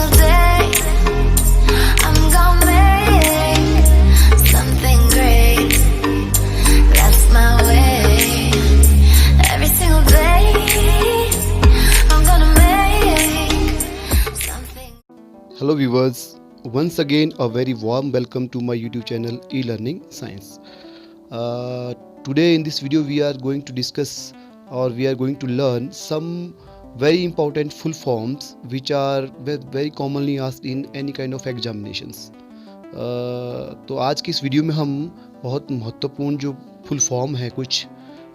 single day I'm gonna make something great. That's my way. Every single day I'm gonna make something. Hello viewers, once again a very warm welcome to my YouTube channel E-Learning Science. Today in this video we are going to discuss or we are going to learn some very important full forms which are very commonly asked in any kind of examinations. तो आज की इस video में हम बहुत महत्वपूर्ण जो full form है कुछ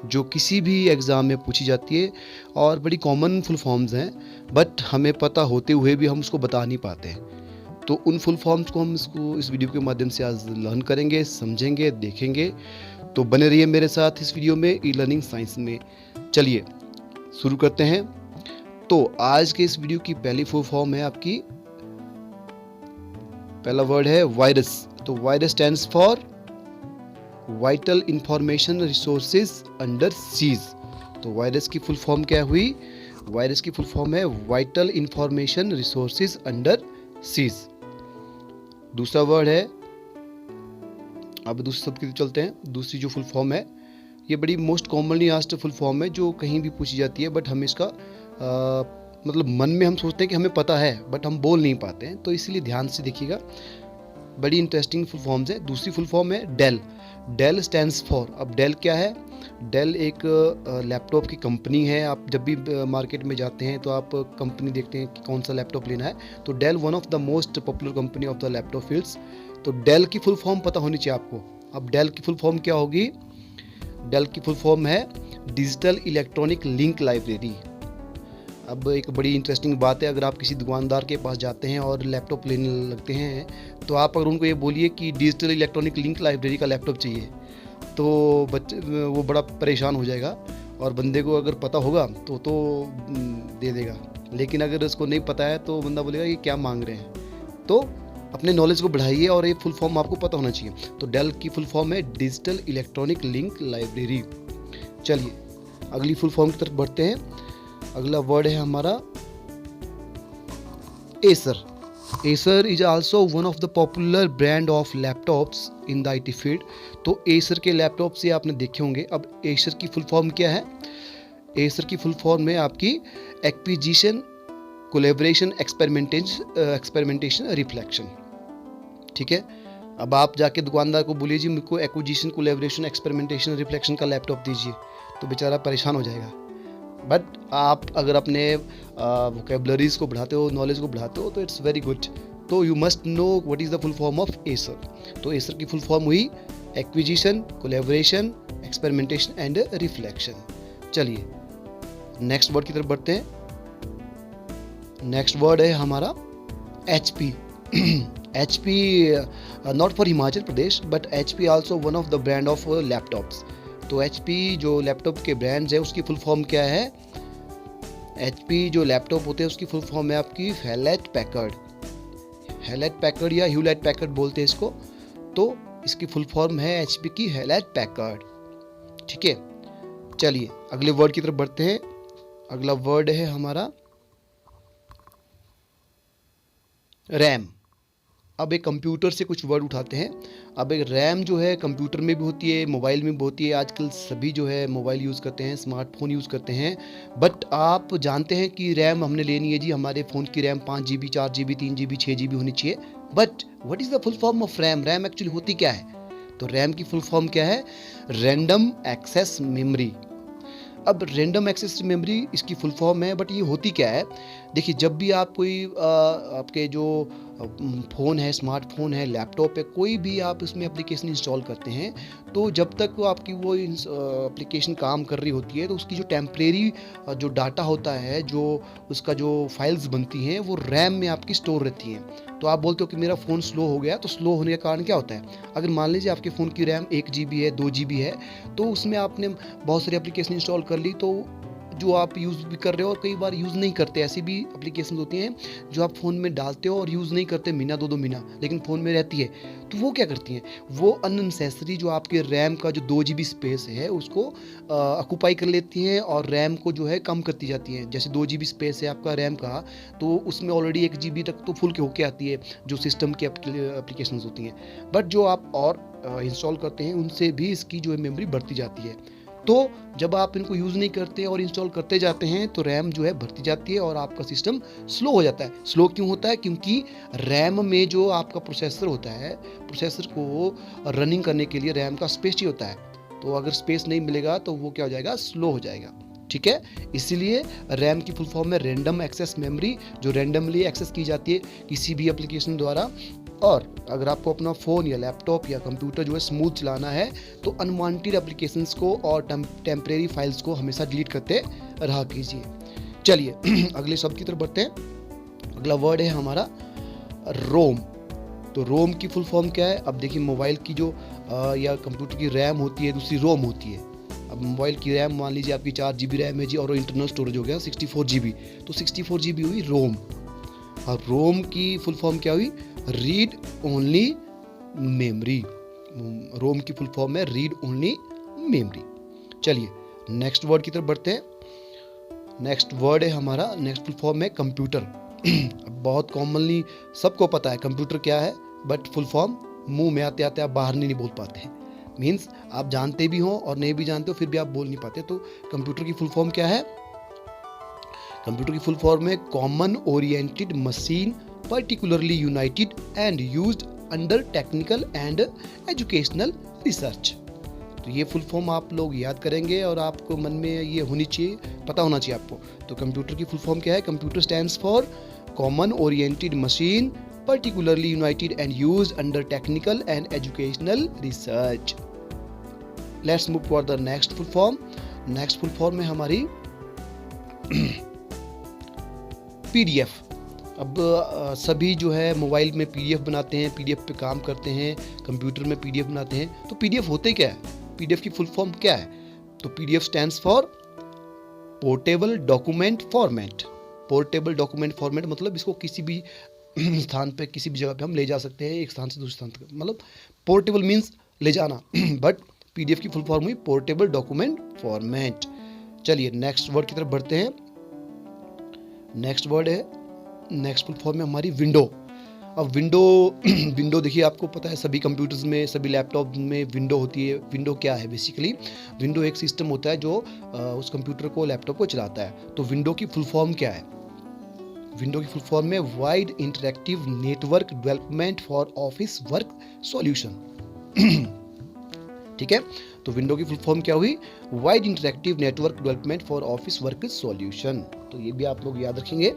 जो किसी भी एग्ज़ाम में पूछी जाती है और बड़ी कॉमन फुल फॉर्म्स हैं, बट हमें पता होते हुए भी हम उसको बता नहीं पाते हैं। तो उन फुल फॉर्म्स को हम इस वीडियो के माध्यम से आज लर्न करेंगे, समझेंगे, देखेंगे। तो बने रहिए मेरे साथ इस वीडियो में ई-लर्निंग साइंस में। चलिए शुरू करते हैं। तो आज के इस वीडियो की पहली फुल फॉर्म है आपकी, पहला वर्ड है वायरस। तो virus stands for vital information resources under seize. तो वायरस की फुल फॉर्म क्या हुई? वायरस की फुल फॉर्म है vital information resources under seize. दूसरा वर्ड है, अब दूसरे शब्द की चलते हैं। दूसरी जो फुल फॉर्म है ये बड़ी most commonly asked full form है जो कहीं भी पूछी जाती है, बट हम इसका मतलब मन में हम सोचते हैं कि हमें पता है बट हम बोल नहीं पाते हैं, तो इसलिए ध्यान से देखिएगा। बड़ी इंटरेस्टिंग फुल फॉर्म्स है। दूसरी फुल फॉर्म है डेल। डेल स्टैंड्स फॉर, अब डेल क्या है? डेल एक लैपटॉप की कंपनी है। आप जब भी मार्केट में जाते हैं तो आप कंपनी देखते हैं कि कौन सा लैपटॉप लेना है, तो Dell one of the most popular company of the laptop fields. तो डेल की फुल फॉर्म पता होनी चाहिए आपको। अब डेल की फुल फॉर्म क्या होगी? डेल की फुल फॉर्म है डिजिटल इलेक्ट्रॉनिक लिंक लाइब्रेरी। अब एक बड़ी इंटरेस्टिंग बात है, अगर आप किसी दुकानदार के पास जाते हैं और लैपटॉप लेने लगते हैं तो आप अगर उनको ये बोलिए कि डिजिटल इलेक्ट्रॉनिक लिंक लाइब्रेरी का लैपटॉप चाहिए, तो वो बड़ा परेशान हो जाएगा। और बंदे को अगर पता होगा तो दे देगा, लेकिन अगर उसको नहीं पता है तो बंदा बोलेगा ये क्या मांग रहे हैं। तो अपने नॉलेज को बढ़ाइए और ये फुल फॉर्म आपको पता होना चाहिए। तो डेल की फुल फॉर्म है डिजिटल इलेक्ट्रॉनिक लिंक लाइब्रेरी। चलिए अगली फुल फॉर्म की तरफ बढ़ते हैं। अगला वर्ड है हमारा Acer. Acer is also one of the popular brand of laptops in the IT field. तो एसर के लैपटॉप से आपने देखे होंगे। अब एसर की फुल फॉर्म क्या है? एसर की फुल फॉर्म में आपकी एक्विजिशन, कोलैबोरेशन, एक्सपेरिमेंटेशन, रिफ्लेक्शन। ठीक है। अब आप जाके दुकानदार को बोलिए जी मुझको एक्विजिशन, कोलैबोरेशन, एक्सपेरिमेंटेशन, रिफ्लेक्शन का लैपटॉप दीजिए, तो बेचारा परेशान हो जाएगा। बट आप अगर अपने वोकेबलरीज को बढ़ाते हो, नॉलेज को बढ़ाते हो, तो इट्स वेरी गुड। तो you must know what is the full form of Acer. तो एसर की फुल फॉर्म हुई acquisition, collaboration, experimentation and reflection. चलिए नेक्स्ट वर्ड की तरफ बढ़ते हैं। नेक्स्ट वर्ड है हमारा HP। HP not for Himachal Pradesh, but HP also one of the brand of laptops. तो HP जो लैपटॉप के ब्रांड्स है उसकी फुल फॉर्म क्या है? HP जो लैपटॉप होते हैं उसकी फुल फॉर्म है आपकी हेलेट पैकर्ड। हेलेट पैकर्ड या ह्यूलेट पैकर्ड बोलते हैं इसको। तो इसकी फुल फॉर्म है HP की हेलेट पैकर्ड। ठीक है। चलिए अगले वर्ड की तरफ बढ़ते हैं। अगला वर्ड है हमारा रैम। अब एक कंप्यूटर से कुछ वर्ड उठाते हैं। अब एक रैम जो है कंप्यूटर में भी होती है, मोबाइल में भी होती है। आजकल सभी जो है मोबाइल यूज़ करते हैं, स्मार्टफोन यूज़ करते हैं। बट आप जानते हैं कि रैम हमने लेनी है जी, हमारे फ़ोन की RAM 5 GB, 4 GB, 3 GB, 6 GB होनी चाहिए। But what is the full form of RAM? RAM actually होती क्या है? तो रैम की फुल फॉर्म क्या है? Random access memory. अब रैंडम एक्सेस मेमोरी इसकी फुल फॉर्म है, बट ये होती क्या है? देखिए जब भी आप कोई आपके जो फ़ोन है, स्मार्टफोन है, लैपटॉप है, कोई भी आप उसमें एप्लीकेशन इंस्टॉल करते हैं, तो जब तक आपकी वो एप्लीकेशन काम कर रही होती है तो उसकी जो टेम्परेरी जो डाटा होता है, जो उसका जो फाइल्स बनती हैं, वो रैम में आपकी स्टोर रहती हैं। तो आप बोलते हो कि मेरा फ़ोन स्लो हो गया, तो स्लो होने के कारण क्या होता है? अगर मान लीजिए आपके फ़ोन की रैम 1 GB है, 2 GB है, तो उसमें आपने बहुत सारी एप्लीकेशन इंस्टॉल कर ली, तो जो आप यूज़ भी कर रहे हो और कई बार यूज़ नहीं करते। ऐसी भी एप्लीकेशन होती हैं जो आप फ़ोन में डालते हो और यूज़ नहीं करते महीना 2-2 महीना, लेकिन फ़ोन में रहती है। तो वो क्या करती हैं, वो अननेसेसरी जो आपके रैम का जो 2 GB स्पेस है उसको ऑक्यूपाई कर लेती हैं और रैम को जो है कम करती जाती हैं। जैसे 2 GB स्पेस है आपका रैम का, तो उसमें ऑलरेडी 1 GB तक तो फुल के होके आती है जो सिस्टम की एप्लीकेशंस होती हैं। बट जो आप और इंस्टॉल करते हैं उनसे भी इसकी जो है मेमोरी बढ़ती जाती है। तो जब आप इनको यूज़ नहीं करते और इंस्टॉल करते जाते हैं तो रैम जो है बढ़ती जाती है और आपका सिस्टम स्लो हो जाता है। स्लो क्यों होता है? क्योंकि रैम में जो आपका प्रोसेसर होता है, प्रोसेसर को रनिंग करने के लिए रैम का स्पेस ही होता है। तो अगर स्पेस नहीं मिलेगा तो वो क्या हो जाएगा, स्लो हो जाएगा। ठीक है, इसीलिए रैम की फुल फॉर्म है रैंडम एक्सेस मेमोरी, जो रैंडमली एक्सेस की जाती है किसी भी एप्लीकेशन द्वारा। और अगर आपको अपना फ़ोन या लैपटॉप या कंप्यूटर जो है स्मूथ चलाना है तो अनवांटेड एप्लीकेशंस को और टेम्परेरी फाइल्स को हमेशा डिलीट करते रहा कीजिए। चलिए अगले शब्द की तरफ बढ़ते हैं। अगला वर्ड है हमारा रोम। तो रोम की फुल फॉर्म क्या है? अब देखिए, मोबाइल की जो या कंप्यूटर की रैम होती है, दूसरी रोम होती है। अब मोबाइल की रैम मान लीजिए आपकी 4 GB रैम है जी, और इंटरनल स्टोरेज हो गया 64 GB, तो 64 GB हुई रोम। और रोम की फुल फॉर्म क्या हुई? Read only memory. रोम की फुल फॉर्म है रीड ओनली मेमोरी। चलिए नेक्स्ट वर्ड की तरफ बढ़ते हैं। नेक्स्ट वर्ड है हमारा, नेक्स्ट फुल फॉर्म है कंप्यूटर। बहुत कॉमनली सबको पता है कंप्यूटर क्या है, बट फुल फॉर्म मुंह में आते आते आप बाहर नहीं बोल पाते हैं। मीन्स आप जानते भी हो और नहीं भी जानते हो फिर भी आप बोल नहीं पाते। तो कंप्यूटर की फुल फॉर्म क्या है? कंप्यूटर की फुल फॉर्म है common oriented machine particularly united and used under technical and educational research। तो ये फुल फॉर्म आप लोग याद करेंगे और आपको मन में ये होनी चाहिए, पता होना चाहिए आपको। तो कंप्यूटर की फुल फॉर्म क्या है? Computer stands for common oriented machine particularly united and used under technical and educational research। Let's move for the next full form। Next full form है हमारी PDF। अब सभी जो है मोबाइल में PDF बनाते हैं, PDF पे काम करते हैं, कंप्यूटर में PDF बनाते हैं। तो PDF होते क्या है? PDF की फुल फॉर्म क्या है? तो PDF stands for portable document format. Portable document format मतलब इसको किसी भी स्थान पे, किसी भी जगह पे हम ले जा सकते हैं, एक स्थान से दूसरे स्थान तक। मतलब पोर्टेबल मीन्स ले जाना बट PDF की फुल फॉर्म हुई पोर्टेबल डॉक्यूमेंट फॉर्मेट। चलिए नेक्स्ट वर्ड की तरफ बढ़ते हैं। नेक्स्ट वर्ड है, नेक्स्ट फुल फॉर्म है हमारी विंडो। अब विंडो देखिए, आपको पता है सभी कंप्यूटर्स में, सभी लैपटॉप में विंडो होती है। विंडो क्या है? बेसिकली विंडो एक सिस्टम होता है जो उस कंप्यूटर को, लैपटॉप को चलाता है। तो विंडो की फुल फॉर्म क्या है? विंडो की फुल फॉर्म है wide interactive network development for office work solution. ठीक है, तो विंडो की फुल फॉर्म क्या हुई? Wide interactive network development for office work solution. तो ये भी आप लोग याद रखेंगे।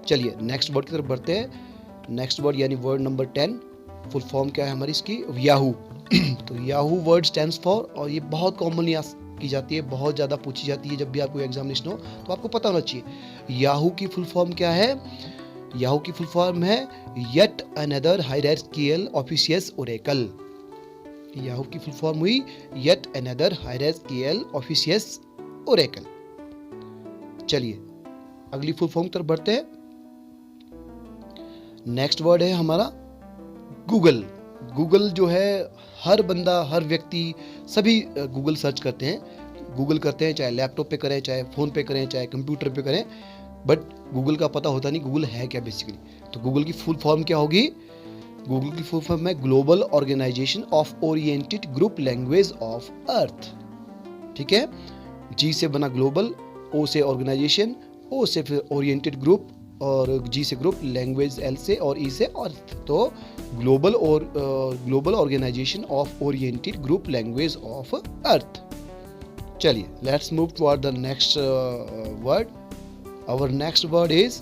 चलिए नेक्स्ट वर्ड की तरफ बढ़ते हैं। नेक्स्ट वर्ड यानी वर्ड नंबर 10, फुल फॉर्म क्या है हमारी इसकी? याहू। तो याहू वर्ड स्टैंड्स फॉर, और ये बहुत कॉमनली की जाती है, बहुत ज़्यादा पूछी जाती है जब भी आपको एग्जामिनेशन हो, तो आपको पता होना चाहिए। याहू की फुल फॉर्म क्या है? याहू की फुल फॉर्म है yet another hierarchical officious oracle. Yahoo की फुल फॉर्म हुई yet another hierarchical officious oracle. चलिए अगली फुल फॉर्म की तरफ बढ़ते हैं। नेक्स्ट वर्ड है हमारा गूगल। गूगल जो है हर बंदा, हर व्यक्ति, सभी गूगल सर्च करते हैं। गूगल करते हैं, चाहे लैपटॉप पे करें, चाहे फ़ोन पे करें, चाहे कंप्यूटर पे करें, बट गूगल का पता होता नहीं गूगल है क्या बेसिकली। तो गूगल की फुल फॉर्म क्या होगी? गूगल की फुल फॉर्म है global organisation of oriented group language of earth. ठीक है, जी से बना ग्लोबल, ओ से ऑर्गेनाइजेशन, ओ से फिर ओरिएंटेड ग्रुप, और जी से ग्रुप, लैंग्वेज एल से, और ई से अर्थ। तो global organisation of oriented group language of earth. चलिए let's move toward the next word. Our next word is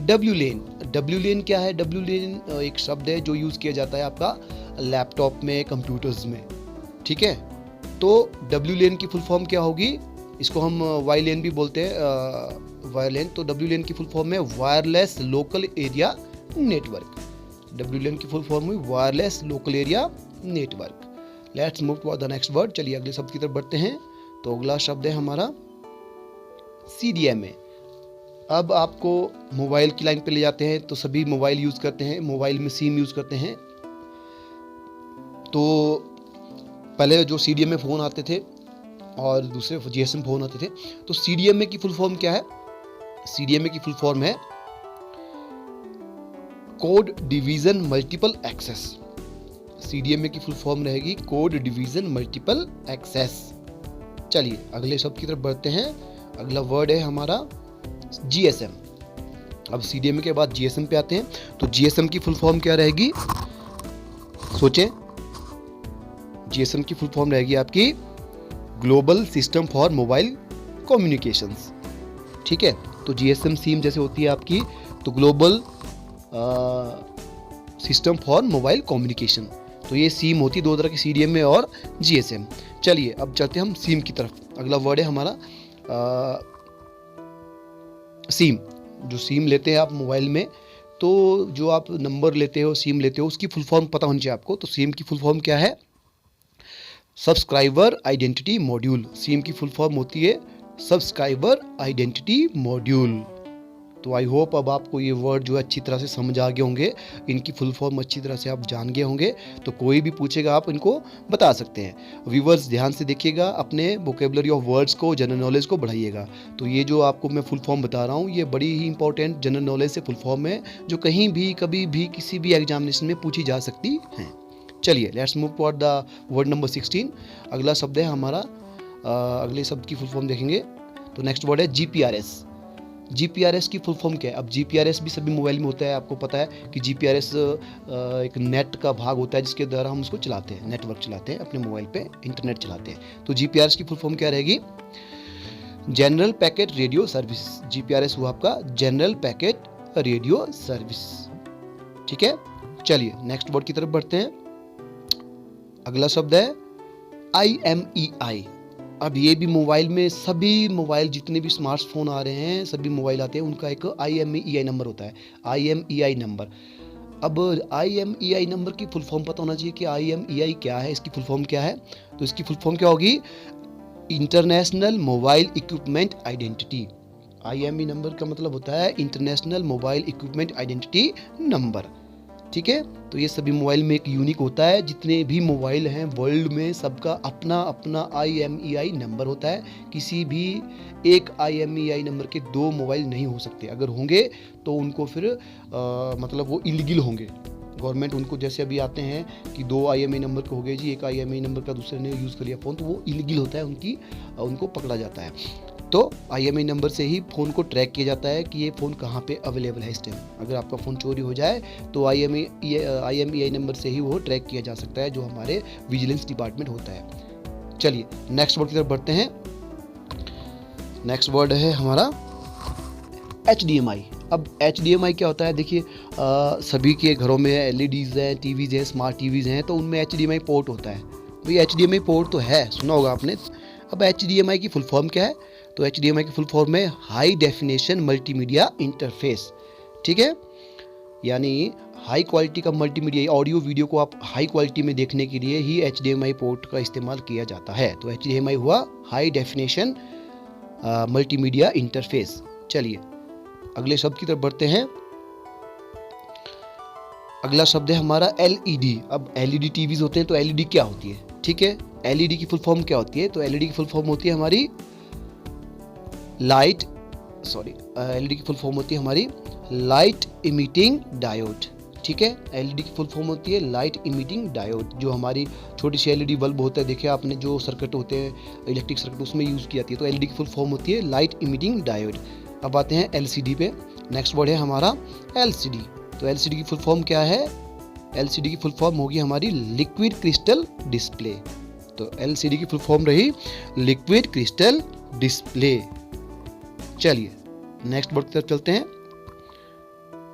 WLAN। WLAN क्या है? WLAN एक शब्द है जो यूज किया जाता है आपका लैपटॉप में, कंप्यूटर्स में। ठीक है, तो WLAN की फुल फॉर्म क्या होगी? इसको हम WLAN भी बोलते हैं, WLAN। तो WLAN की फुल फॉर्म है wireless local area network. WLAN की फुल फॉर्म हुई wireless local area network. Let's move to the next word. चलिए अगले शब्द की तरफ बढ़ते हैं। तो अगला शब्द है हमारा CDMA। अब आपको मोबाइल की लाइन पे ले जाते हैं, तो सभी मोबाइल यूज़ करते हैं, मोबाइल में सिम यूज़ करते हैं। तो पहले जो CDMA फ़ोन आते थे और दूसरे GSM फ़ोन आते थे, तो CDMA की फुल फॉर्म क्या है? CDMA की फुल फॉर्म है code division multiple access. CDMA की फुल फॉर्म रहेगी कोड डिवीज़न मल्टीपल एक्सेस। चलिए अगले शब्द की तरफ बढ़ते हैं। अगला वर्ड है हमारा GSM। अब CDMA के बाद GSM पे आते हैं, तो GSM की फुल फॉर्म क्या रहेगी? सोचें। GSM की फुल फॉर्म रहेगी आपकी global system for mobile communications. ठीक है, तो GSM सिम जैसे होती है आपकी, तो global system for mobile communication. तो ये सिम होती है दो तरह की, CDMA और GSM। चलिए अब चलते हैं हम सिम की तरफ। अगला वर्ड है हमारा सिम। जो सिम लेते हैं आप मोबाइल में, तो जो आप नंबर लेते हो, सिम लेते हो, उसकी फुल फॉर्म पता होनी चाहिए आपको। तो सिम की फुल फॉर्म क्या है? Subscriber identity module. सिम की फुल फॉर्म होती है सब्सक्राइबर आइडेंटिटी मॉड्यूल। तो आई होप अब आपको ये वर्ड जो है अच्छी तरह से समझ आ गए होंगे, इनकी फुल फॉर्म अच्छी तरह से आप जान गए होंगे। तो कोई भी पूछेगा आप इनको बता सकते हैं। व्यूवर्स ध्यान से देखिएगा, अपने वोकेबलरी ऑफ वर्ड्स को, जनरल नॉलेज को बढ़ाइएगा। तो ये जो आपको मैं फुल फॉर्म बता रहा हूँ, ये बड़ी ही इंपॉर्टेंट जनरल नॉलेज से फुल फॉर्म है, जो कहीं भी कभी भी किसी भी एग्जामिनेशन में पूछी जा सकती है। चलिए let's move toward the word number 16। अगला शब्द है हमारा, अगले शब्द की फुल फॉर्म देखेंगे तो नेक्स्ट वर्ड है GPRS। GPRS की फुल फॉर्म क्या है? अब GPRS भी सभी मोबाइल में होता है, आपको पता है कि GPRS एक नेट का भाग होता है जिसके द्वारा हम उसको चलाते हैं, नेटवर्क चलाते हैं अपने मोबाइल पे, इंटरनेट चलाते हैं। तो GPRS की फुल फॉर्म क्या रहेगी? General packet radio service. GPRS हुआ आपका जनरल पैकेट रेडियो सर्विस। ठीक है, चलिए नेक्स्ट वर्ड की तरफ बढ़ते हैं। अगला शब्द है IMEI। अब ये भी मोबाइल में, सभी मोबाइल जितने भी स्मार्टफोन आ रहे हैं, सभी मोबाइल आते हैं, उनका एक IMEI नंबर होता है, IMEI नंबर। अब IMEI नंबर की फुल फॉर्म पता होना चाहिए कि IMEI क्या है, इसकी फुल फॉर्म क्या है। तो इसकी फुल फॉर्म क्या होगी? International mobile equipment identity. IMEI number का मतलब होता है international mobile equipment identity number. ठीक है, तो ये सभी मोबाइल में एक यूनिक होता है। जितने भी मोबाइल हैं वर्ल्ड में, सबका अपना अपना IMEI नंबर होता है। किसी भी एक IMEI नंबर के दो मोबाइल नहीं हो सकते। अगर होंगे तो उनको फिर मतलब वो इलीगल होंगे। गवर्नमेंट उनको, जैसे अभी आते हैं कि दो IMEI नंबर के हो गए जी, एक IMEI नंबर का दूसरे ने यूज़ कर लिया फ़ोन, तो वो इलीगल होता है, उनको पकड़ा जाता है। तो IMEI नंबर से ही फ़ोन को ट्रैक किया जाता है कि ये फ़ोन कहाँ पे अवेलेबल है इस टाइम। अगर आपका फ़ोन चोरी हो जाए तो IMEI नंबर से ही वो ट्रैक किया जा सकता है, जो हमारे विजिलेंस डिपार्टमेंट होता है। चलिए नेक्स्ट वर्ड की तरफ बढ़ते हैं। नेक्स्ट वर्ड है हमारा HDMI। अब HDMI क्या होता है? देखिए सभी के घरों में LEDs हैं, TVs हैं, स्मार्ट TVs हैं, तो उनमें HDMI पोर्ट होता है। तो ये HDMI पोर्ट तो है, सुना होगा आपने। अब HDMI की फुल फॉर्म क्या है? तो HDMI की फुल फॉर्म है हाई डेफिनेशन मल्टीमीडिया इंटरफेस। ठीक है, यानी हाई क्वालिटी का मल्टीमीडिया, ऑडियो वीडियो को आप हाई क्वालिटी में देखने के लिए ही HDMI पोर्ट का इस्तेमाल किया जाता है। तो HDMI हुआ हाई डेफिनेशन मल्टीमीडिया इंटरफेस। चलिए अगले शब्द की तरफ बढ़ते हैं। अगला शब्द है हमारा LED। अब LED टीवीज होते हैं, तो LED क्या होती है? ठीक है, LED की फुल फॉर्म क्या होती है? तो LED की फुल फॉर्म होती है हमारी LED की फुल फॉर्म होती है हमारी लाइट इमिटिंग डायोड। ठीक है, LED की फुल फॉर्म होती है लाइट इमिटिंग डायोड। जो हमारी छोटी सी LED बल्ब होता है, देखिए आपने, जो सर्किट होते हैं इलेक्ट्रिक सर्किट, उसमें यूज़ की जाती है। तो LED की फुल फॉर्म होती है लाइट इमिटिंग डायोड। अब आते हैं LCD पे। नेक्स्ट वर्ड है हमारा LCD। तो LCD की फुल फॉर्म क्या है? LCD की फुल फॉर्म होगी हमारी लिक्विड क्रिस्टल डिस्प्ले। तो LCD की फुल फॉर्म रही लिक्विड क्रिस्टल डिस्प्ले। चलिए नेक्स्ट वर्ड की तरफ चलते हैं।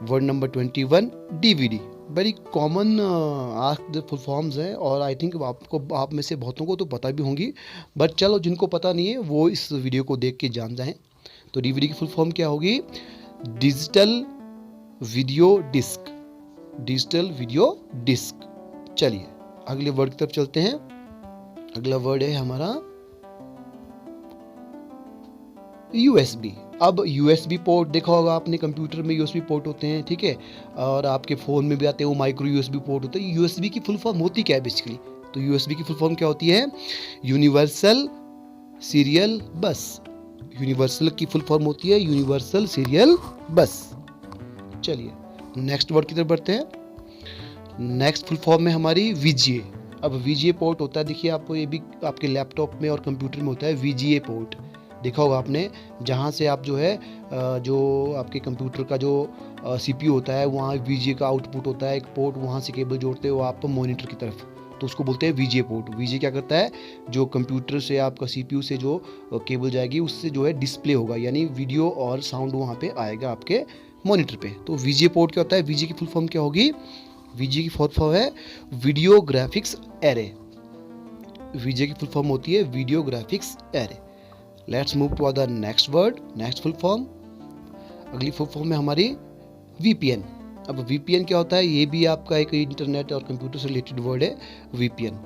Word number 21 DVD। Very common asked full forms हैं, और आई थिंक आप में से बहुतों को तो पता भी होंगी, बट चलो जिनको पता नहीं है वो इस वीडियो को देख के जान जाएं। तो DVD की फुल फॉर्म क्या होगी? Digital video disc. Digital video disc. चलिए अगले वर्ड की तरफ चलते हैं। अगला वर्ड है हमारा USB। अब USB पोर्ट देखा होगा आपने, कंप्यूटर में USB पोर्ट होते हैं, ठीक है, और आपके फ़ोन में भी आते हैं वो माइक्रो USB पोर्ट होते हैं। USB की फुल फॉर्म होती क्या है बेसिकली? तो USB की फुल फॉर्म क्या होती है? यूनिवर्सल सीरियल बस। यूनिवर्सल की फुल फॉर्म होती है यूनिवर्सल सीरियल बस। चलिए नेक्स्ट वर्ड की तरफ बढ़ते हैं। नेक्स्ट फुल फॉर्म है हमारी VGA। अब VGA पोर्ट होता है, देखिए आपको, ये भी आपके लैपटॉप में और कंप्यूटर में होता है VGA पोर्ट। देखा होगा आपने, जहाँ से आप जो है जो आपके कंप्यूटर का जो CPU होता है वहाँ VGA का आउटपुट होता है, एक पोर्ट, वहाँ से केबल जोड़ते हो आप मॉनिटर की तरफ, तो उसको बोलते हैं VGA पोर्ट। VGA क्या करता है, जो कंप्यूटर से आपका CPU से जो केबल जाएगी उससे जो है डिस्प्ले होगा, यानी वीडियो और साउंड वहाँ पे आएगा आपके मॉनिटर पे। तो VGA पोर्ट क्या होता है? VGA की फुल फॉर्म क्या होगी? VGA की फुल फॉर्म है वीडियो ग्राफिक्स एरे। VGA की फुल फॉर्म होती है video graphics array. Let's move to the next word, next full form. अगली फुल फॉर्म है हमारी VPN। अब VPN क्या होता है? ये भी आपका एक इंटरनेट और कंप्यूटर से रिलेटेड वर्ड है VPN।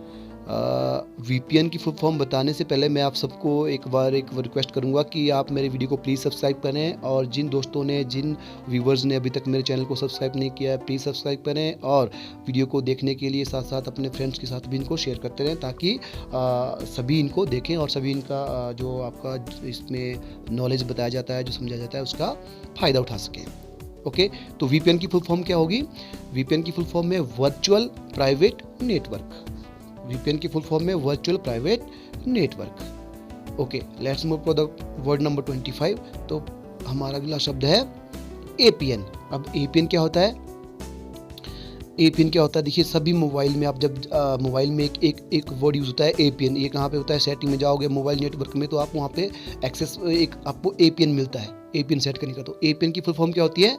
VPN की फुल फॉर्म बताने से पहले मैं आप सबको एक रिक्वेस्ट करूंगा कि आप मेरे वीडियो को प्लीज़ सब्सक्राइब करें, और जिन दोस्तों ने, जिन व्यूवर्स ने अभी तक मेरे चैनल को सब्सक्राइब नहीं किया है, प्लीज़ सब्सक्राइब करें, और वीडियो को देखने के लिए साथ साथ अपने फ्रेंड्स के साथ भी इनको शेयर करते रहें, ताकि सभी इनको देखें और सभी इनका जो आपका इसमें नॉलेज बताया जाता है, जो समझाया जाता है, उसका फ़ायदा उठा सकें। ओके, तो VPN की फुल फॉर्म क्या होगी? VPN की फुल फॉर्म है वर्चुअल प्राइवेट नेटवर्क। VPN की फुल फॉर्म में virtual private network. Okay, let's move to the word number 25। तो हमारा अगला शब्द है APN। अब APN क्या होता है? APN क्या होता है? देखिए सभी मोबाइल में, आप जब मोबाइल में एक वर्ड यूज़ होता है APN। ये कहाँ पे होता है? सेटिंग में जाओगे मोबाइल नेटवर्क में, तो आप वहाँ पे एक्सेस, एक आपको APN मिलता है, APN सेट करने का। तो APN की फुल फॉर्म क्या होती है?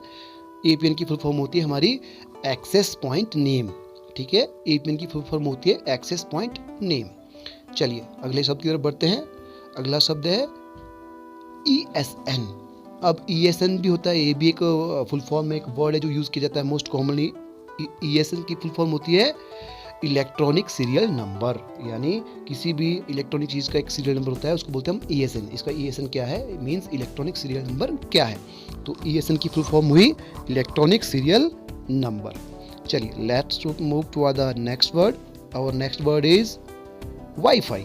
APN की फुल फॉर्म होती है हमारी एक्सेस पॉइंट नेम। ठीक है, APN की फुल फॉर्म होती है एक्सेस पॉइंट नेम। चलिए अगले शब्द की तरफ बढ़ते हैं। अगला शब्द है ESN। अब ESN भी होता है, ये भी एक फुल फॉर्म में एक वर्ड है जो यूज़ किया जाता है मोस्ट कॉमनली। ESN की फुल फॉर्म होती है इलेक्ट्रॉनिक सीरियल नंबर, यानी किसी भी इलेक्ट्रॉनिक चीज़ का एक सीरियल नंबर होता है, उसको बोलते हैं हम ESN। इसका ESN क्या है? मीन्स इलेक्ट्रॉनिक सीरियल नंबर क्या है। तो ESN की फुल फॉर्म हुई इलेक्ट्रॉनिक सीरियल नंबर। चलिए let's move to the next word. Our next word is wifi.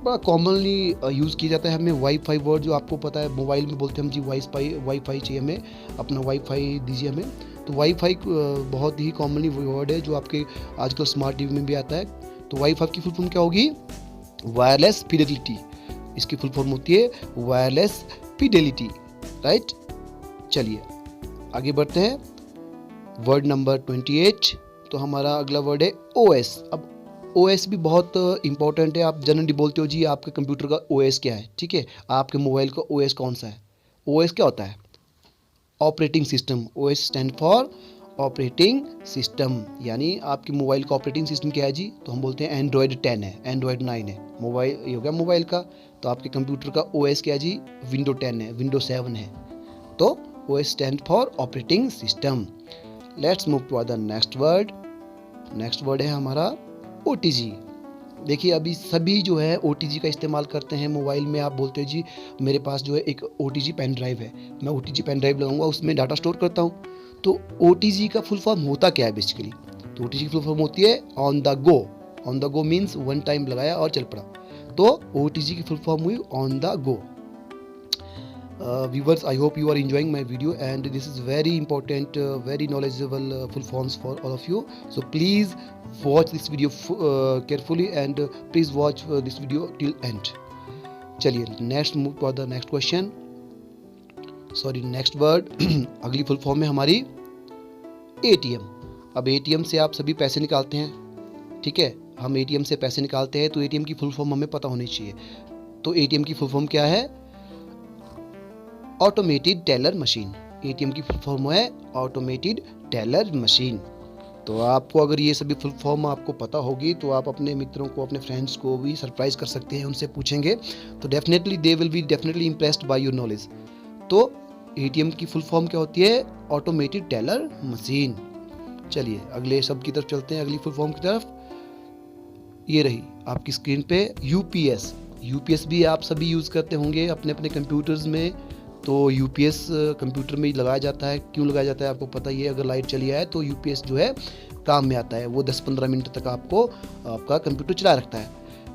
बड़ा कॉमनली यूज़ किया जाता है हमें वाईफाई वर्ड, जो आपको पता है मोबाइल में बोलते हैं हम जी वाईफाई चाहिए हमें, अपना वाईफाई दीजिए हमें। तो वाईफाई बहुत ही कॉमनली वर्ड है जो आपके आजकल स्मार्ट टीवी में भी आता है। तो वाईफाई की फुल फॉर्म क्या होगी? Wireless Fidelity. इसकी फुल फॉर्म होती है वायरलेस फिडेलिटी, राइट। चलिए आगे बढ़ते हैं। Word number 28। तो हमारा अगला वर्ड है OS। अब OS भी बहुत इंपॉर्टेंट है। आप जनरली बोलते हो जी आपके कंप्यूटर का OS क्या है, ठीक है, आपके मोबाइल का OS कौन सा है? OS क्या होता है? Operating system. OS stand for operating system, यानी आपके मोबाइल का ऑपरेटिंग सिस्टम क्या है जी? तो हम बोलते हैं एंड्रॉयड 10 है, एंड्रॉयड 9 है। मोबाइल ये हो गया मोबाइल का। तो आपके कंप्यूटर का OS क्या है जी? विंडो 10 है, विंडो 7 है। तो OS stand for operating system. Let's move to the next word. Next word है हमारा OTG। देखिए अभी सभी जो है OTG का इस्तेमाल करते हैं मोबाइल में। आप बोलते हो जी मेरे पास जो है एक OTG पेन ड्राइव है, मैं OTG पेन ड्राइव लगाऊंगा, उसमें डाटा स्टोर करता हूँ। तो OTG का फुल फॉर्म होता क्या है बेसिकली? तो OTG की फुल फॉर्म होती है on the go. On the go means one time लगाया और चल पड़ा। तो OTG की फुल फॉर्म हुई on the go. Viewers, I hope you are enjoying my video, and this is very important, very knowledgeable full forms for all of you. So please watch this video carefully, and please watch this video till end. चलिए next move to the next question, sorry next word. अगली full form है हमारी ATM। अब ATM से आप सभी पैसे निकालते हैं, ठीक है, हम ATM से पैसे निकालते हैं, तो ATM की फुल फॉर्म हमें पता होनी चाहिए। तो ATM की फुल फॉर्म क्या है? Automated teller machine. ATM की फुल फॉर्म है ऑटोमेटेड टेलर मशीन। तो आपको अगर ये सभी फुल फॉर्म आपको पता होगी तो आप अपने मित्रों को, अपने फ्रेंड्स को भी सरप्राइज कर सकते हैं, उनसे पूछेंगे तो definitely they will be definitely impressed by your knowledge. तो ATM की फुल फॉर्म क्या होती है? Automated teller machine. चलिए अगले शब्द की तरफ चलते हैं, अगली फुल फॉर्म की तरफ। ये रही आपकी स्क्रीन पे UPS। यूपीएस भी आप सभी यूज़ करते होंगे अपने अपने कंप्यूटर्स में। तो यूपीएस कंप्यूटर में ही लगाया जाता है। क्यों लगाया जाता है आपको पता ही है, अगर लाइट चली आए तो यूपीएस जो है काम में आता है। वो 10-15 मिनट तक आपको आपका कंप्यूटर चला रखता है।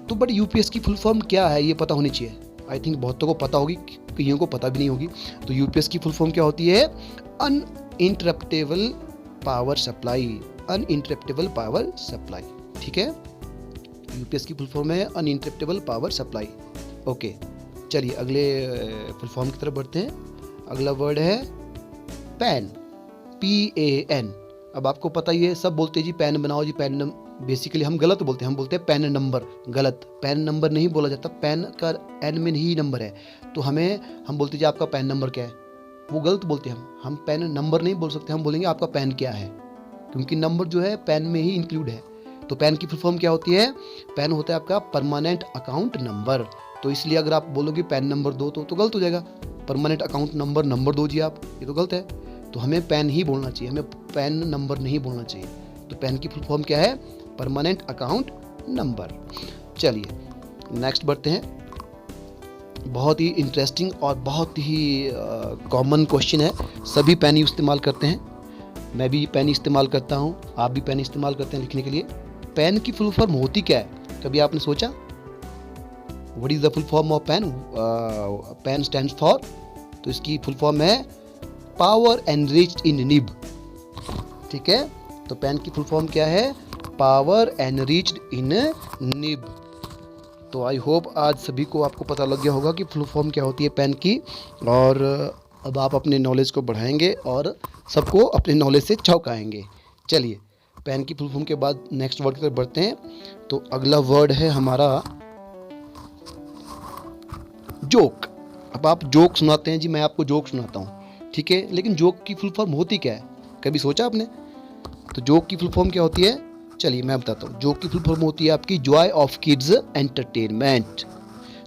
तो बट यूपीएस की फुल फॉर्म क्या है ये पता होनी चाहिए। आई थिंक बहुतों को पता होगी, कईयों को पता भी नहीं होगी। तो यूपीएस की फुल फॉर्म क्या होती है? Uninterruptible power supply. Uninterruptible power supply, ठीक है। यूपीएस की फुल फॉर्म है अनइंटरप्टेबल पावर सप्लाई। ओके, चलिए अगले फुल फॉर्म की तरफ बढ़ते हैं। अगला वर्ड है पैन, PAN। अब आपको पता ही है, सब बोलते हैं जी पैन बनाओ जी, पैन। बेसिकली हम गलत बोलते हैं, हम बोलते हैं पैन नंबर। गलत, पैन नंबर नहीं बोला जाता, पैन का एन में ही नंबर है। तो हम बोलते जी आपका पैन नंबर क्या है, वो गलत बोलते हैं हम पैन नंबर नहीं बोल सकते, हम बोलेंगे आपका पैन क्या है, क्योंकि नंबर जो है पैन में ही इंक्लूड है। तो पैन की फुल फॉर्म क्या होती है? पैन होता है आपका परमानेंट अकाउंट नंबर। तो इसलिए अगर आप बोलोगे पैन नंबर दो तो गलत हो जाएगा। परमानेंट अकाउंट नंबर दो जी आप, ये तो गलत है। तो हमें पैन ही बोलना चाहिए, हमें पैन नंबर नहीं बोलना चाहिए। तो पैन की फुल फॉर्म क्या है? Permanent account number. चलिए नेक्स्ट बढ़ते हैं। बहुत ही इंटरेस्टिंग और बहुत ही कॉमन क्वेश्चन है। सभी पेन इस्तेमाल करते हैं, मैं भी पेन इस्तेमाल करता हूँ, आप भी पेन इस्तेमाल करते हैं लिखने के लिए। पेन की फुल फॉर्म होती क्या है, कभी आपने सोचा? What is the full form of pen? Pen stands for, तो इसकी फुल फॉर्म है पावर एनरिच्ड इन निब, ठीक है। तो पेन की फुल फॉर्म क्या है? Power enriched in nib. तो आई होप आज सभी को आपको पता लग गया होगा कि फुल फॉर्म क्या होती है पेन की। और अब आप अपने नॉलेज को बढ़ाएंगे और सबको अपने नॉलेज से चौंकाएंगे। चलिए पेन की फुल फॉर्म के बाद नेक्स्ट वर्ड की तरफ बढ़ते हैं। तो अगला वर्ड है हमारा जोक। अब आप जोक सुनाते हैं जी, मैं आपको जोक सुनाता हूँ, ठीक है। लेकिन जोक की फुल फॉर्म होती क्या है, कभी सोचा आपने? तो जोक की फुल फॉर्म क्या होती है, चलिए मैं बताता हूँ। जोक की फुल फॉर्म होती है आपकी जॉय ऑफ किड्स एंटरटेनमेंट।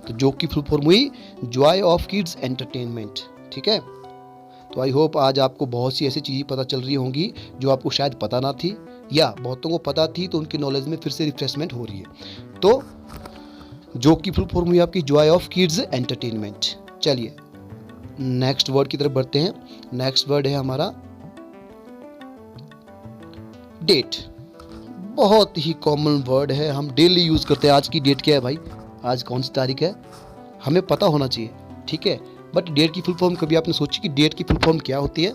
तो जोक की फुल फॉर्म हुई जॉय ऑफ किड्स एंटरटेनमेंट, ठीक है। तो आई होप आज आपको बहुत सी ऐसी चीज़ें पता चल रही होंगी जो आपको शायद पता ना थी, या बहुतों को पता थी तो उनकी नॉलेज में फिर से रिफ्रेशमेंट हो रही है। तो जोक की फुल फॉर्म हुई आपकी जॉय ऑफ किड्स एंटरटेनमेंट। चलिए नेक्स्ट वर्ड की तरफ बढ़ते हैं। नेक्स्ट वर्ड है हमारा डेट। बहुत ही कॉमन वर्ड है, हम डेली यूज करते हैं। आज की डेट क्या है भाई, आज कौन सी तारीख है, हमें पता होना चाहिए, ठीक है। बट डेट की फुल फॉर्म कभी आपने सोची कि डेट की फुल फॉर्म क्या होती है?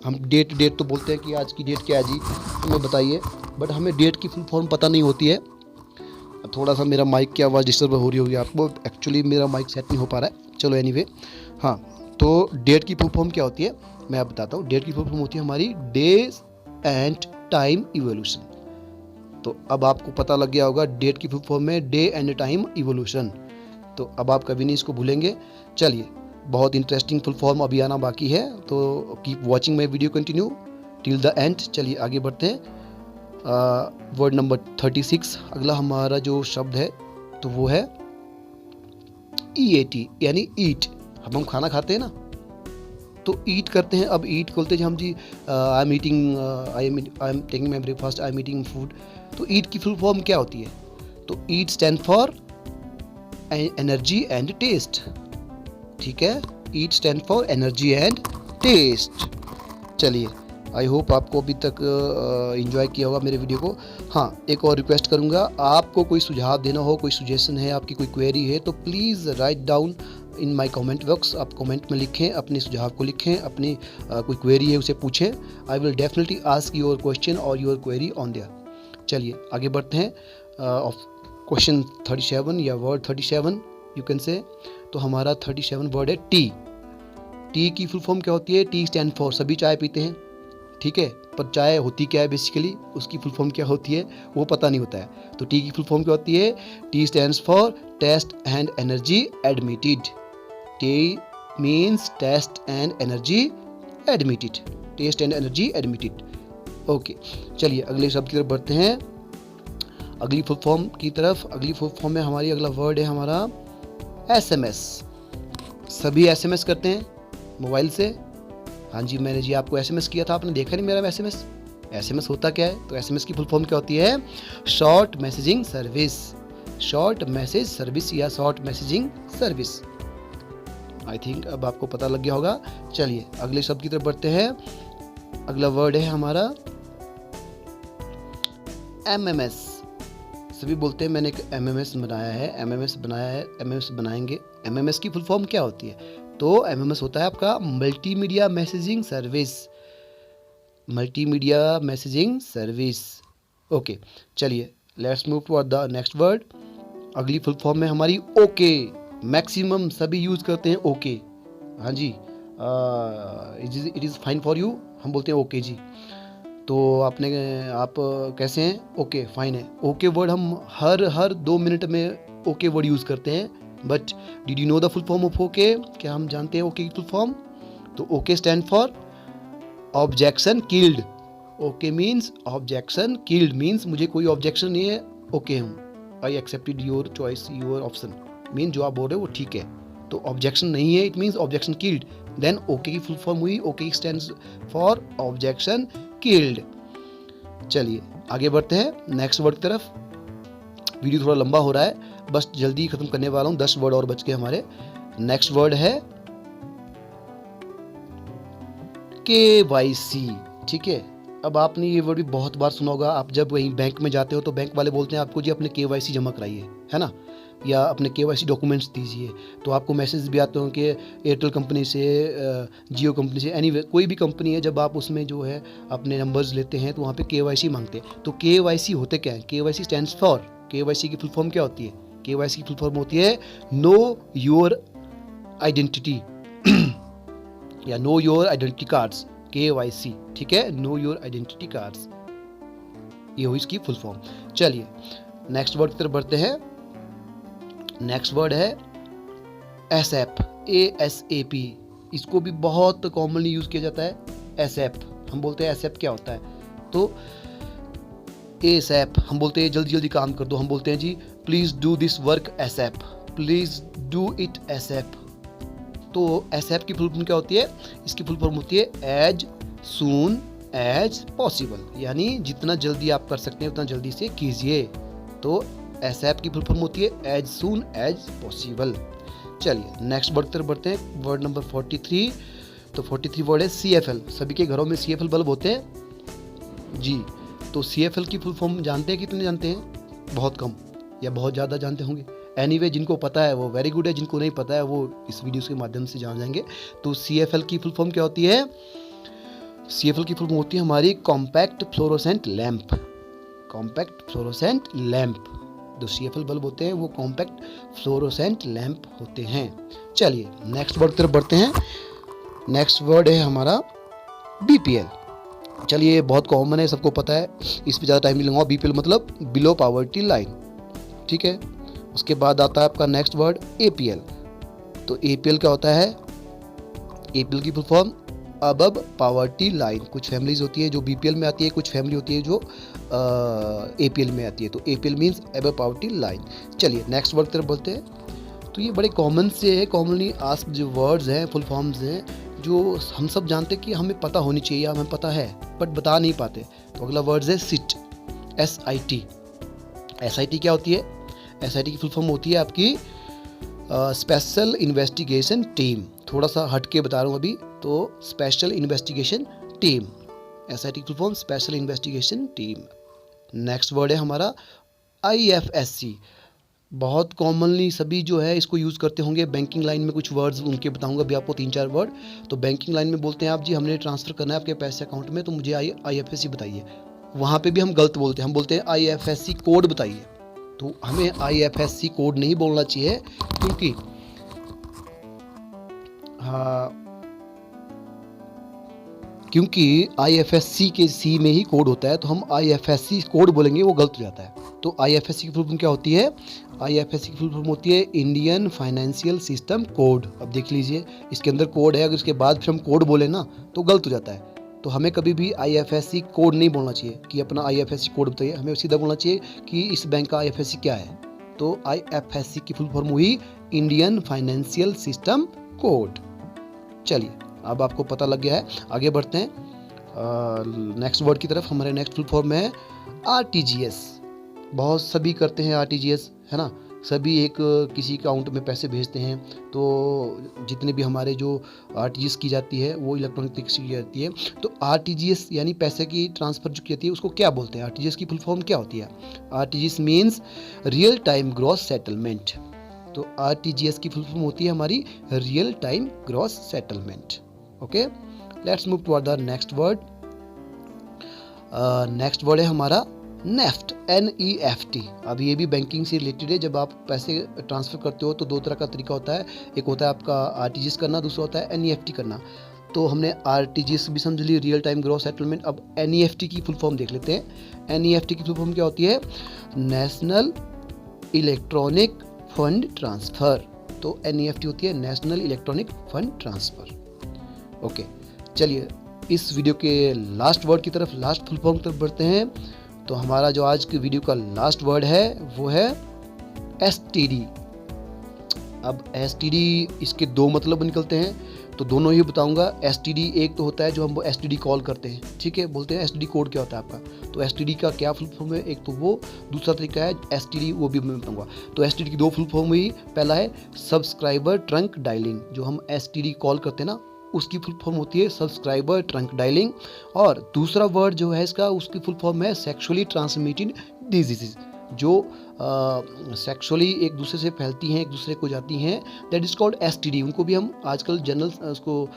हम डेट तो बोलते हैं कि आज की डेट क्या है जी, हमें बताइए। बट हमें डेट की फुल फॉर्म पता नहीं होती है। थोड़ा सा मेरा माइक की आवाज़ डिस्टर्ब हो रही होगी आपको, एक्चुअली मेरा माइक सेट नहीं हो पा रहा है। चलो एनीवे, हाँ, तो डेट की फुल फॉर्म क्या होती है मैं आप बताता हूँ। डेट की फुल फॉर्म होती है हमारी डेज एंड टाइम इवोल्यूशन। तो अब आपको पता लग गया होगा डेट की फुल फॉर्म में डे एंड टाइम इवोल्यूशन। तो अब आप कभी नहीं इसको भूलेंगे। चलिए बहुत इंटरेस्टिंग फुल फॉर्म अभी आना बाकी है, तो keep watching my video continue till the end. चलिए आगे बढ़ते हैं। वर्ड नंबर 36, अगला हमारा जो शब्द है तो वो है EAT यानी ईट। अब हम खाना खाते हैं ना, तो ईट करते हैं। अब ईट बोलते हैं हम जी, I am taking my breakfast, I am eating food. तो ईट की फुल फॉर्म क्या होती है? तो eat stand for energy and taste, ठीक है। Eat stand for energy and taste. चलिए आई होप आपको अभी तक एंजॉय किया होगा मेरे वीडियो को। हाँ, एक और रिक्वेस्ट करूँगा, आपको कोई सुझाव देना हो, कोई सजेशन है, आपकी कोई क्वेरी है, तो please write down in my comment box. आप कमेंट में लिखें, अपने सुझाव को लिखें, अपनी कोई क्वेरी है उसे पूछें। I will definitely ask your question और योर क्वेरी ऑन देयर। चलिए आगे बढ़ते हैं। क्वेश्चन 37 या वर्ड 37 यू कैन से। तो हमारा 37 वर्ड है टी। टी की फुल फॉर्म क्या होती है? टी स्टैंड फॉर, सभी चाय पीते हैं, ठीक है, पर चाय होती क्या है बेसिकली, उसकी फुल फॉर्म क्या होती है वो पता नहीं होता है। तो टी की फुल फॉर्म क्या होती है? T stands for test and energy admitted. T means test and energy admitted, test and energy admitted. Okay, चलिए अगले शब्द की तरफ बढ़ते हैं, अगली फुल फॉर्म की तरफ। अगली फुल फॉर्म में हमारी अगला वर्ड है हमारा SMS। सभी SMS करते हैं मोबाइल से। हाँ जी, मैंने जी आपको SMS किया था, आपने देखा नहीं मेरा SMS होता क्या है? तो SMS की फुल फॉर्म क्या होती है? Short messaging service. Short message service या short messaging service. I think अब आपको पता लग गया होगा। चलिए अगले शब्द की तरफ बढ़ते हैं। अगला वर्ड है हमारा MMS। सभी बोलते हैं मैंने एक MMS बनाया है, MMS बनाया है, MMS बनाएंगे। MMS की फुल फॉर्म क्या होती है? तो MMS होता है आपका multimedia messaging service, multimedia messaging service. Okay, चलिए let's move to the next word. अगली फुल फॉर्म है हमारी ओके। मैक्सिमम सभी यूज करते हैं ओके। हाँ जी, it is fine for you, हम बोलते हैं ओके जी। तो आप कैसे हैं? ओके फाइन है। ओके वर्ड हम हर 2 मिनट में ओके वर्ड यूज़ करते हैं। But did you know the full form of okay? क्या हम जानते हैं ओके की फुल फॉर्म? तो okay stand for objection killed. Okay means objection killed, means मुझे कोई ऑब्जेक्शन नहीं है, ओके हूँ, I accepted your choice, your option, mean जो आप बोल रहे हो वो ठीक है। तो ऑब्जेक्शन नहीं है, it means objection killed. Then okay की फुल फॉर्म हुई okay stands for objection killed. चलिए आगे बढ़ते हैं नेक्स्ट वर्ड की तरफ। वीडियो थोड़ा लंबा हो रहा है, बस जल्दी खत्म करने वाला हूँ, 10 वर्ड और बच गए हमारे। नेक्स्ट वर्ड है KYC। ठीक है, अब आपने ये वर्ड भी बहुत बार सुना होगा। आप जब वहीं बैंक में जाते हो तो बैंक वाले बोलते हैं आपको जी अपने KYC जमा कराइए, है ना, या अपने KYC डॉक्यूमेंट्स दीजिए। तो आपको मैसेज भी आते हों कि एयरटेल कंपनी से, जियो कंपनी से, एनीवे कोई भी कंपनी है, जब आप उसमें जो है अपने नंबर्स लेते हैं तो वहाँ पे KYC मांगते हैं। तो KYC होते क्या है? KYC स्टैंड्स फॉर, KYC की फुल फॉर्म क्या होती है? KYC की फुल फॉर्म होती है नो योर आइडेंटिटी या know your identity cards, KYC। ठीक है, नो योर आइडेंटिटी कार्ड्स, ये हुई इसकी फुल फॉर्म। चलिए नेक्स्ट वर्ड की तरफ बढ़ते हैं। नेक्स्ट वर्ड है ASAP, ASAP। इसको भी बहुत कॉमनली यूज किया जाता है, ASAP। हम बोलते हैं ASAP क्या होता है? तो ASAP हम बोलते हैं जल्दी जल्दी काम कर दो। हम बोलते हैं जी please do this work ASAP, please do it ASAP। तो ASAP की फुल फॉर्म क्या होती है? इसकी फुल फॉर्म होती है एज सून एज पॉसिबल, यानी जितना जल्दी आप कर सकते हैं उतना जल्दी से कीजिए। तो ASAP की फुल फॉर्म होती है एज सून एज पॉसिबल। चलिए नेक्स्ट वर्ड की तरफ बढ़ते हैं, वर्ड नंबर 43। तो 43 वर्ड है CFL। सभी के घरों में CFL बल्ब होते हैं जी। तो CFL की फुल फॉर्म जानते हैं? कितने जानते हैं? बहुत कम या बहुत ज़्यादा जानते होंगे। एनीवे जिनको पता है वो वेरी गुड है, जिनको नहीं पता है वो इस वीडियो के माध्यम से जान जाएंगे। तो CFL की फुल फॉर्म क्या होती है? CFL की फुल फॉर्म होती है हमारी compact fluorescent lamp, compact fluorescent lamp. जो CFL बल्ब होते हैं वो कॉम्पैक्ट फ्लोरोसेंट लैंप होते हैं। चलिए नेक्स्ट वर्ड की तरफ बढ़ते हैं। नेक्स्ट वर्ड है हमारा BPL। चलिए बहुत कॉमन है, सबको पता है, इस पर ज़्यादा टाइम नहीं लूँगा। BPL मतलब बिलो पॉवर्टी लाइन। ठीक है, उसके बाद आता है आपका नेक्स्ट वर्ड APL। तो APL क्या होता है? APL की full form above poverty line. कुछ फैमिलीज होती है जो BPL में आती है, कुछ फैमिली होती है जो APL में आती है। तो APL means above poverty line. चलिए नेक्स्ट वर्ड की तरफ बोलते हैं। तो ये बड़े कॉमन से है, कॉमनली आस्क्ड जो वर्ड्स हैं, फुल फॉर्म्स हैं, जो हम सब जानते हैं कि हमें पता होनी चाहिए, हमें पता है बट बता नहीं पाते। तो अगला वर्ड्स है SIT, SIT। SIT क्या होती है? SIT की फुल फॉर्म होती है आपकी स्पेशल इन्वेस्टिगेशन टीम। थोड़ा सा हट के बता रहा हूँ अभी, तो स्पेशल इन्वेस्टिगेशन टीम, SIT की full form special investigation team. Next word है हमारा IFSC। बहुत कॉमनली सभी जो है इसको यूज़ करते होंगे। बैंकिंग लाइन में कुछ वर्ड्स उनके बताऊंगा अभी आपको 3-4 वर्ड। तो बैंकिंग लाइन में बोलते हैं आप जी हमने ट्रांसफ़र करना है आपके पैसे अकाउंट में, तो मुझे IFSC बताइए। वहाँ पे भी हम गलत बोलते हैं, हम बोलते हैं IFSC कोड बताइए। तो हमें IFSC कोड नहीं बोलना चाहिए, क्योंकि क्योंकि IFSC के C में ही कोड होता है, तो हम IFSC कोड बोलेंगे वो गलत हो जाता है। तो IFSC की फुल फॉर्म क्या होती है? IFSC की फुल फॉर्म होती है इंडियन फाइनेंशियल सिस्टम कोड। अब देख लीजिए इसके अंदर कोड है, अगर इसके बाद फिर हम कोड बोले ना तो गलत हो जाता है। तो हमें कभी भी IFSC कोड नहीं बोलना चाहिए कि अपना IFSC कोड बताइए, हमें सीधा बोलना चाहिए कि इस बैंक का IFSC क्या है। तो IFSC की फुल फॉर्म हुई इंडियन फाइनेंशियल सिस्टम कोड। चलिए अब आपको पता लग गया है, आगे बढ़ते हैं नेक्स्ट वर्ड की तरफ। हमारे नेक्स्ट फुल फॉर्म है RTGS। बहुत सभी करते हैं RTGS, है ना, सभी एक किसी अकाउंट में पैसे भेजते हैं, तो जितने भी हमारे जो आरटीजीएस की जाती है वो इलेक्ट्रॉनिक तरीके से की जाती है। तो आरटीजीएस यानी पैसे की ट्रांसफ़र जो की जाती है उसको क्या बोलते हैं, आरटीजीएस की फुल फॉर्म क्या होती है? RTGS means real time gross settlement. तो आरटीजीएस की फुल फॉर्म होती है हमारी real time gross settlement. Okay, let's move to the next word. Next word है हमारा नेफ्ट, NEFT। अब ये भी बैंकिंग से रिलेटेड है। जब आप पैसे ट्रांसफ़र करते हो तो दो तरह का तरीका होता है, एक होता है आपका आरटीजीएस करना, दूसरा होता है NEFT करना। तो हमने आरटीजीएस भी समझ ली, रियल टाइम ग्रॉस सेटलमेंट। अब NEFT की फुल फॉर्म देख लेते हैं। NEFT की फुल फॉर्म क्या होती है? National electronic fund transfer. तो NEFT होती है national electronic fund transfer. Okay, चलिए इस वीडियो के लास्ट वर्ड की तरफ, लास्ट फुल फॉर्म की तरफ बढ़ते हैं। तो हमारा जो आज की वीडियो का लास्ट वर्ड है वो है STD। अब STD, इसके दो मतलब निकलते हैं, तो दोनों ही बताऊंगा। STD एक तो होता है जो हम वो STD कॉल करते हैं, ठीक है, बोलते हैं STD कोड क्या होता है आपका। तो STD का क्या फुल फॉर्म है, एक तो वो, दूसरा तरीका है STD, वो भी मैं बताऊंगा। तो STD की दो फुल फॉर्म हुई, पहला है सब्सक्राइबर ट्रंक डायलिंग, जो हम STD कॉल करते हैं ना, उसकी फुल फॉर्म होती है सब्सक्राइबर ट्रंक डायलिंग। और दूसरा वर्ड जो है इसका, उसकी फुल फॉर्म है सेक्सुअली ट्रांसमिटेड डिजीज़, जो सेक्सुअली एक दूसरे से फैलती हैं, एक दूसरे को जाती हैं, दैट इज़ कॉल्ड STD। उनको भी हम आजकल जनरल उसको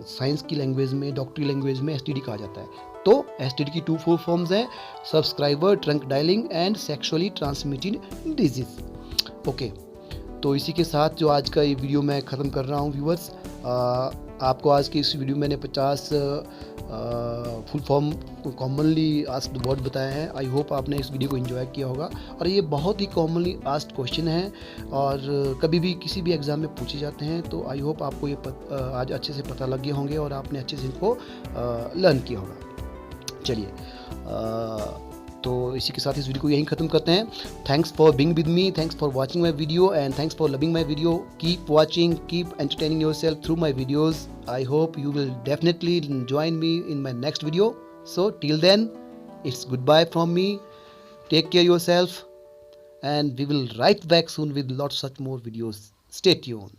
साइंस की लैंग्वेज में, डॉक्टरी लैंग्वेज में STD कहा जाता है। तो STD की टू फुल फॉर्म्स हैं, subscriber trunk dialing and sexually transmitted diseases. Okay, तो इसी के साथ जो आज का ये वीडियो मैं ख़त्म कर रहा हूँ व्यूअर्स। आपको आज की इस वीडियो में मैंने 50 full form commonly asked word बताए हैं। आई होप आपने इस वीडियो को एंजॉय किया होगा। और ये बहुत ही कॉमनली आस्क्ड क्वेश्चन है और कभी भी किसी भी एग्ज़ाम में पूछे जाते हैं। तो आई होप आपको ये आज अच्छे से पता लग गए होंगे और आपने अच्छे से इनको लर्न किया होगा। चलिए, तो इसी के साथ इस वीडियो को यहीं ख़त्म करते हैं। Thanks for being with me, thanks for watching my video and thanks for loving my video. Keep watching, keep entertaining yourself through my videos. I hope you will definitely join me in my next video. So till then, it's goodbye from me. Take care yourself and we will right back soon with lots such more videos. Stay tuned.